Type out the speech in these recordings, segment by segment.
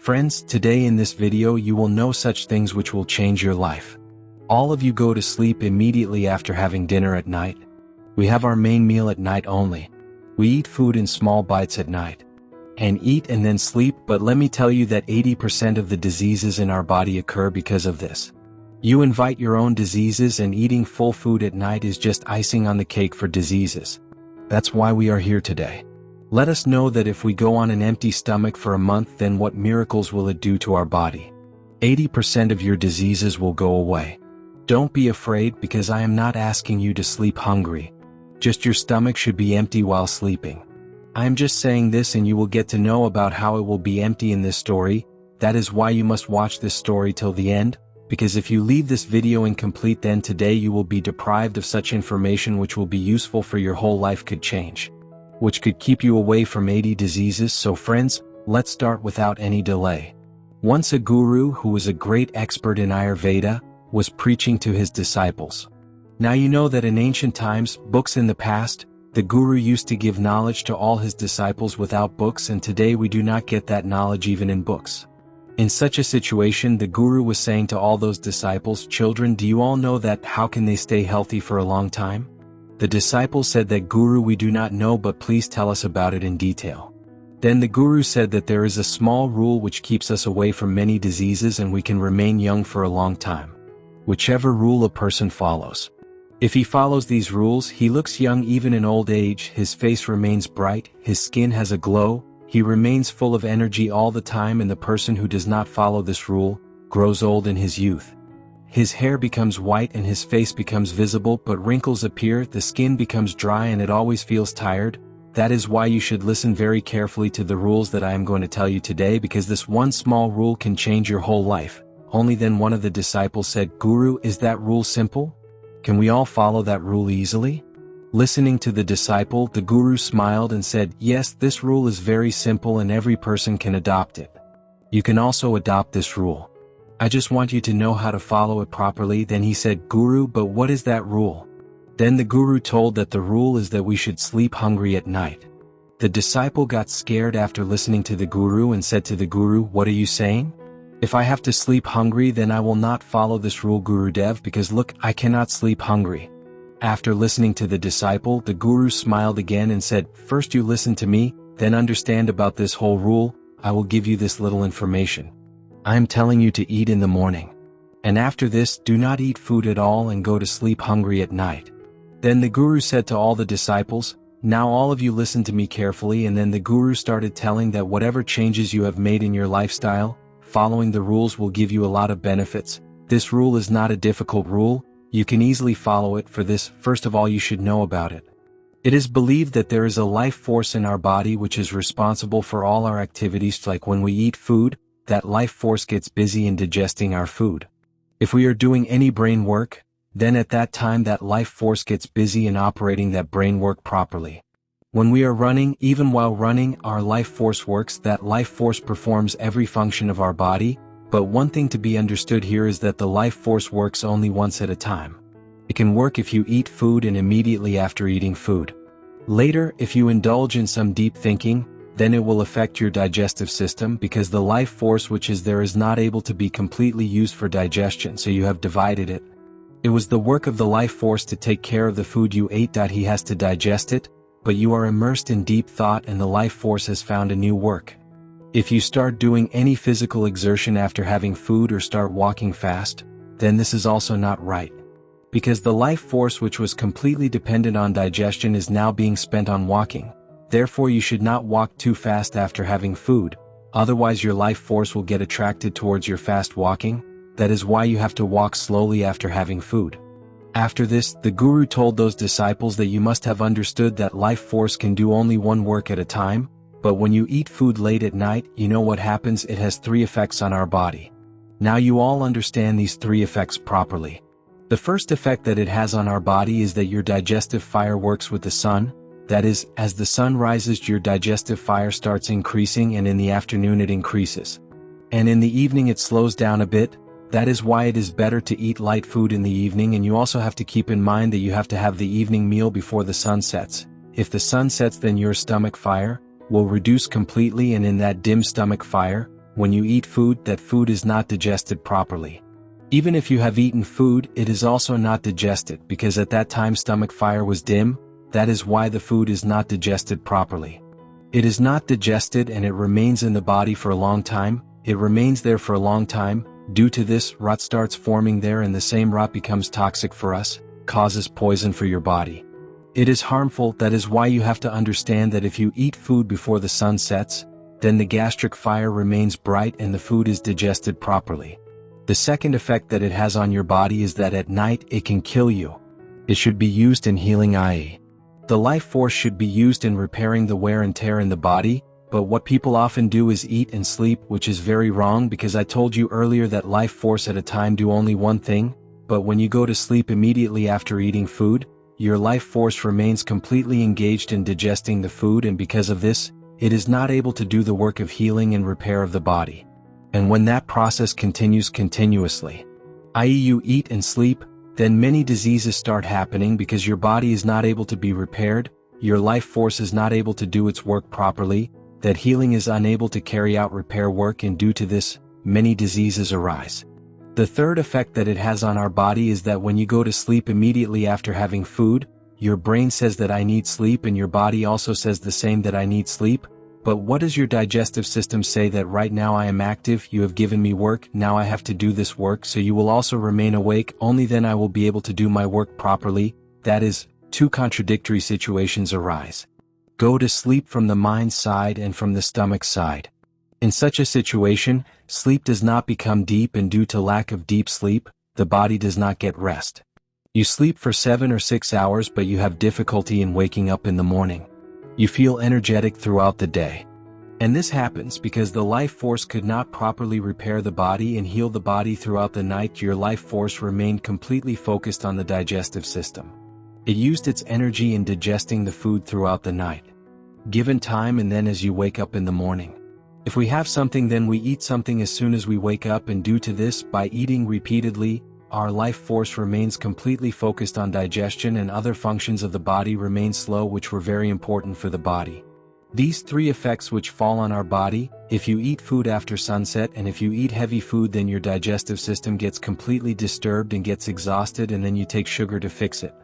Friends, today in this video you will know such things which will change your life. All of you go to sleep immediately after having dinner at night. We have our main meal at night only. We eat food in small bites at night. And eat and then sleep, but let me tell you that 80% of the diseases in our body occur because of this. You invite your own diseases, and eating full food at night is just icing on the cake for diseases. That's why we are here today. Let us know that if we go on an empty stomach for a month, then what miracles will it do to our body? 80% of your diseases will go away. Don't be afraid, because I am not asking you to sleep hungry. Just your stomach should be empty while sleeping. I am just saying this and you will get to know about how it will be empty in this story. That is why you must watch this story till the end, because if you leave this video incomplete, then today you will be deprived of such information which will be useful for your whole life, could change, which could keep you away from 80 diseases. So friends, let's start without any delay. Once a guru who was a great expert in Ayurveda was preaching to his disciples. Now you know that in ancient times, books in the past, the guru used to give knowledge to all his disciples without books, and today we do not get that knowledge even in books. In such a situation, the guru was saying to all those disciples, "Children, do you all know that how can they stay healthy for a long time?" The disciples said that, "Guru, we do not know, but please tell us about it in detail." Then the guru said that there is a small rule which keeps us away from many diseases and we can remain young for a long time. Whichever rule a person follows. If he follows these rules, he looks young even in old age, his face remains bright, his skin has a glow, he remains full of energy all the time, and the person who does not follow this rule grows old in his youth. His hair becomes white and his face becomes visible, but wrinkles appear, the skin becomes dry and it always feels tired. That is why you should listen very carefully to the rules that I am going to tell you today, because this one small rule can change your whole life. Only then one of the disciples said, "Guru, is that rule simple? Can we all follow that rule easily?" Listening to the disciple, the guru smiled and said, "Yes, this rule is very simple and every person can adopt it. You can also adopt this rule. I just want you to know how to follow it properly." Then he said, "Guru, but what is that rule?" Then the guru told that the rule is that we should sleep hungry at night. The disciple got scared after listening to the guru and said to the guru, "What are you saying? If I have to sleep hungry, then I will not follow this rule, Gurudev, because look, I cannot sleep hungry." After listening to the disciple, the guru smiled again and said, "First you listen to me, then understand about this whole rule. I will give you this little information. I am telling you to eat in the morning. And after this, do not eat food at all and go to sleep hungry at night." Then the guru said to all the disciples, "Now all of you listen to me carefully." And then the guru started telling that whatever changes you have made in your lifestyle, following the rules will give you a lot of benefits. This rule is not a difficult rule. You can easily follow it. For this, first of all, you should know about it. It is believed that there is a life force in our body which is responsible for all our activities. Like when we eat food, that life force gets busy in digesting our food. If we are doing any brain work, then at that time that life force gets busy in operating that brain work properly. When we are running, even while running, our life force works. That life force performs every function of our body. But one thing to be understood here is that the life force works only once at a time. It can work if you eat food and immediately after eating food. Later, if you indulge in some deep thinking, then it will affect your digestive system, because the life force which is there is not able to be completely used for digestion, so you have divided it. It was the work of the life force to take care of the food you ate. He has to digest it, but you are immersed in deep thought and the life force has found a new work. If you start doing any physical exertion after having food or start walking fast, then this is also not right. Because the life force which was completely dependent on digestion is now being spent on walking. Therefore you should not walk too fast after having food, otherwise your life force will get attracted towards your fast walking. That is why you have to walk slowly after having food. After this, the guru told those disciples that you must have understood that life force can do only one work at a time. But when you eat food late at night, you know what happens? It has 3 effects on our body. Now you all understand these 3 effects properly. The first effect that it has on our body is that your digestive fire works with the sun. That is, as the sun rises, your digestive fire starts increasing, and in the afternoon it increases. And in the evening it slows down a bit. That is why it is better to eat light food in the evening, and you also have to keep in mind that you have to have the evening meal before the sun sets. If the sun sets, then your stomach fire will reduce completely, and in that dim stomach fire, when you eat food, that food is not digested properly. Even if you have eaten food, it is also not digested because at that time stomach fire was dim. That is why the food is not digested properly. It is not digested and it remains in the body for a long time. It remains there for a long time. Due to this, rot starts forming there, and the same rot becomes toxic for us, causes poison for your body. It is harmful. That is why you have to understand that if you eat food before the sun sets, then the gastric fire remains bright and the food is digested properly. The second effect that it has on your body is that at night it can kill you. It should be used in healing, i.e., the life force should be used in repairing the wear and tear in the body, but what people often do is eat and sleep, which is very wrong because I told you earlier that life force at a time do only one thing, but when you go to sleep immediately after eating food, your life force remains completely engaged in digesting the food, and because of this, it is not able to do the work of healing and repair of the body. And when that process continues continuously, i.e. you eat and sleep, then many diseases start happening because your body is not able to be repaired, your life force is not able to do its work properly, that healing is unable to carry out repair work, and due to this, many diseases arise. The third effect that it has on our body is that when you go to sleep immediately after having food, your brain says that I need sleep and your body also says the same, that I need sleep. But what does your digestive system say? That right now I am active, you have given me work, now I have to do this work, so you will also remain awake, only then I will be able to do my work properly. That is, two contradictory situations arise. Go to sleep from the mind side and from the stomach side. In such a situation, sleep does not become deep, and due to lack of deep sleep, the body does not get rest. You sleep for 7 or 6 hours but you have difficulty in waking up in the morning. You feel energetic throughout the day. And this happens because the life force could not properly repair the body and heal the body throughout the night. Your life force remained completely focused on the digestive system. It used its energy in digesting the food throughout the night. Given time, and then as you wake up in the morning. If we have something, then we eat something as soon as we wake up, and due to this, by eating repeatedly, our life force remains completely focused on digestion, and other functions of the body remain slow, which were very important for the body. These three effects which fall on our body: if you eat food after sunset and if you eat heavy food, then your digestive system gets completely disturbed and gets exhausted, and then you take sugar to fix it.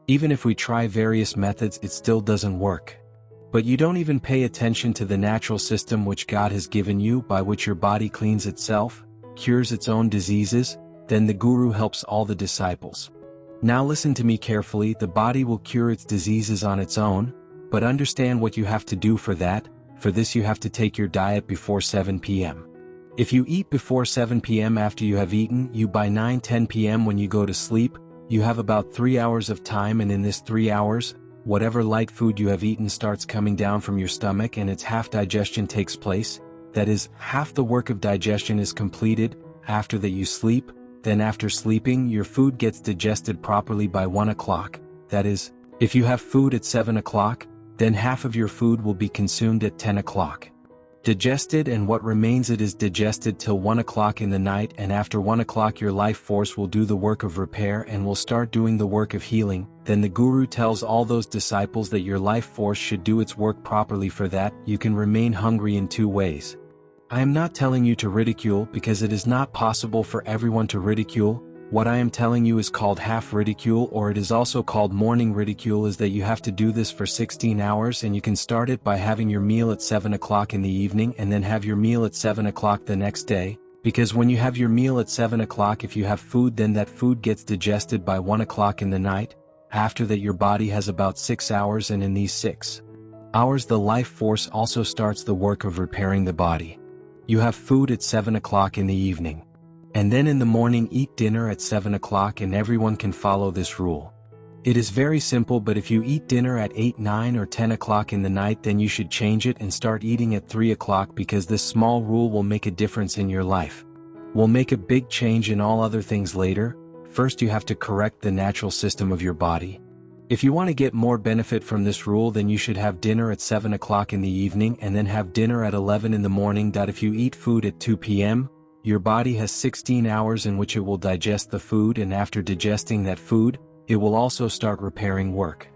Even if we try various methods, it still doesn't work. But you don't even pay attention to the natural system which God has given you, by which your body cleans itself, cures its own diseases. Then the Guru helps all the disciples. Now listen to me carefully. The body will cure its diseases on its own, but understand what you have to do for that. For this you have to take your diet before 7 p.m. If you eat before 7 p.m. after you have eaten, you by 9-10 p.m. when you go to sleep, you have about 3 hours of time, and in this 3 hours, whatever light food you have eaten starts coming down from your stomach, and its half digestion takes place. That is, half the work of digestion is completed. After that you sleep. Then after sleeping, your food gets digested properly by 1 o'clock. That is, if you have food at 7 o'clock, then half of your food will be consumed at 10 o'clock. Digested, and what remains it is digested till 1 o'clock in the night, and after 1 o'clock your life force will do the work of repair and will start doing the work of healing. Then the Guru tells all those disciples that your life force should do its work properly. For that, you can remain hungry in 2 ways. I am not telling you to ridicule, because it is not possible for everyone to ridicule. What I am telling you is called half ridicule, or it is also called morning ridicule, is that you have to do this for 16 hours, and you can start it by having your meal at 7 o'clock in the evening and then have your meal at 7 o'clock the next day. Because when you have your meal at 7 o'clock, if you have food, then that food gets digested by 1 o'clock in the night. After that your body has about 6 hours, and in these 6 hours the life force also starts the work of repairing the body. You have food at 7 o'clock in the evening. And then in the morning eat dinner at 7 o'clock, and everyone can follow this rule. It is very simple, but if you eat dinner at 8, 9 or 10 o'clock in the night, then you should change it and start eating at 3 o'clock, because this small rule will make a difference in your life. Will make a big change in all other things later. First you have to correct the natural system of your body. If you want to get more benefit from this rule, then you should have dinner at 7 o'clock in the evening and then have dinner at 11 in the morning. If you eat food at 2 p.m., your body has 16 hours in which it will digest the food, and after digesting that food, it will also start repairing work.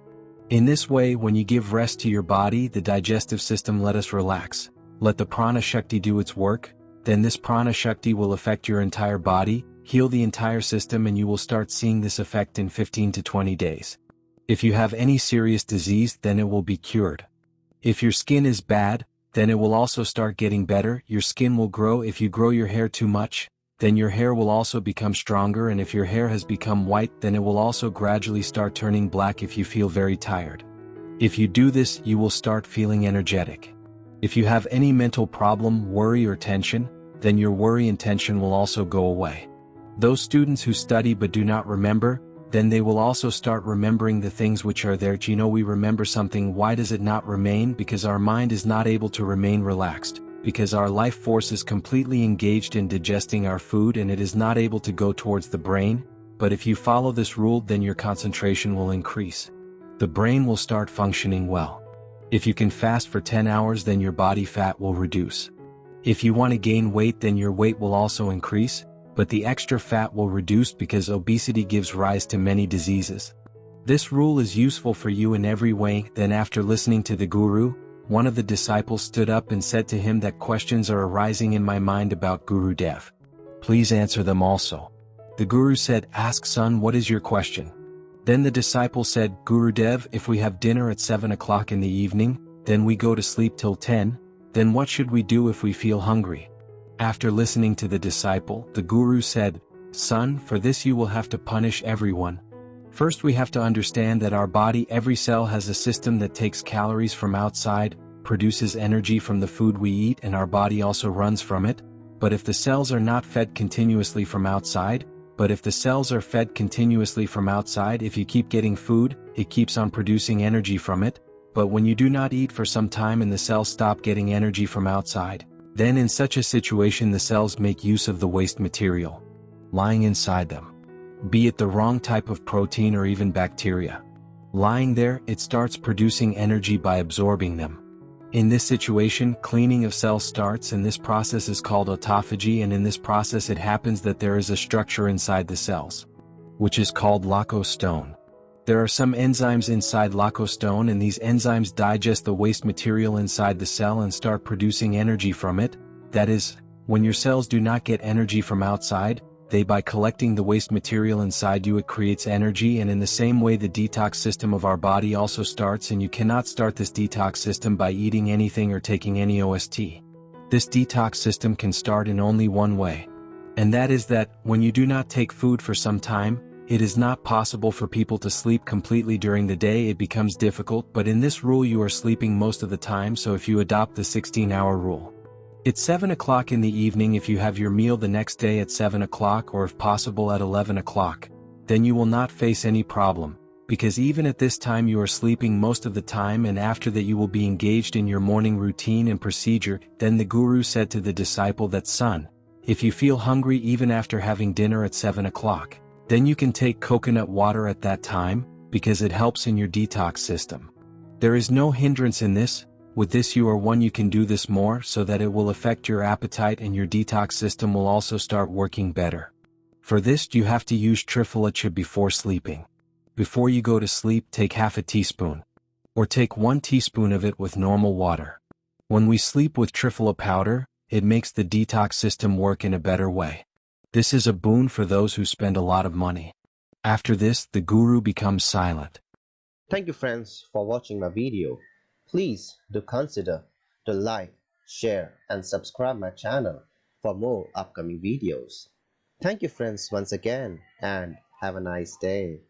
In this way, when you give rest to your body, the digestive system, let us relax. Let the prana shakti do its work. then this prana shakti will affect your entire body, heal the entire system, and you will start seeing this effect in 15 to 20 days. If you have any serious disease, then it will be cured. If your skin is bad, then it will also start getting better. Your skin will grow. If you grow your hair too much, then your hair will also become stronger, and if your hair has become white, then it will also gradually start turning black if you feel very tired. If you do this, you will start feeling energetic. If you have any mental problem, worry or tension, then your worry and tension will also go away. Those students who study but do not remember, then they will also start remembering the things which are there. We remember something. Why does it not remain? Because our mind is not able to remain relaxed, because our life force is completely engaged in digesting our food and it is not able to go towards the brain. But if you follow this rule, then your concentration will increase. The brain will start functioning well. If you can fast for 10 hours, then your body fat will reduce. If you want to gain weight, then your weight will also increase, but the extra fat will reduce because obesity gives rise to many diseases. This rule is useful for you in every way. Then after listening to the guru, one of the disciples stood up and said to him that questions are arising in my mind about Guru Dev. Please answer them also. The guru said, ask son, what is your question? Then the disciple said, Guru Dev, if we have dinner at 7 o'clock in the evening, then we go to sleep till 10, then what should we do if we feel hungry? After listening to the disciple, the guru said, son, for this you will have to punish everyone. First we have to understand that our body, every cell has a system that takes calories from outside, produces energy from the food we eat, and our body also runs from it. But if the cells are not fed continuously from outside, if you keep getting food, it keeps on producing energy from it. But when you do not eat for some time and the cells stop getting energy from outside, then in such a situation the cells make use of the waste material lying inside them. Be it the wrong type of protein or even bacteria. Lying there, it starts producing energy by absorbing them. In this situation, cleaning of cells starts, and this process is called autophagy, and in this process it happens that there is a structure inside the cells, which is called Laco stone. There are some enzymes inside Laco stone, and these enzymes digest the waste material inside the cell and start producing energy from it. That is, when your cells do not get energy from outside, by collecting the waste material inside you, it creates energy. And in the same way the detox system of our body also starts, and you cannot start this detox system by eating anything or taking any OST. This detox system can start in only one way. And that is that, when you do not take food for some time, it is not possible for people to sleep completely during the day. It becomes difficult, but in this rule you are sleeping most of the time. So if you adopt the 16-hour rule, it's 7 o'clock in the evening. If you have your meal the next day at 7 o'clock, or if possible at 11 o'clock, then you will not face any problem, because even at this time you are sleeping most of the time, and after that you will be engaged in your morning routine and procedure. Then the guru said to the disciple that, son, if you feel hungry even after having dinner at 7 o'clock, then you can take coconut water at that time, because it helps in your detox system. There is no hindrance in this. With this you are one, you can do this more, so that it will affect your appetite and your detox system will also start working better. For this you have to use triphala cha before sleeping. Before you go to sleep, take half a teaspoon, or take 1 teaspoon of it with normal water. When we sleep with triphala powder, it makes the detox system work in a better way. This is a boon for those who spend a lot of money. After this, the guru becomes silent. Thank you friends for watching my video. Please do consider to like, share and subscribe my channel for more upcoming videos. Thank you friends once again, and have a nice day.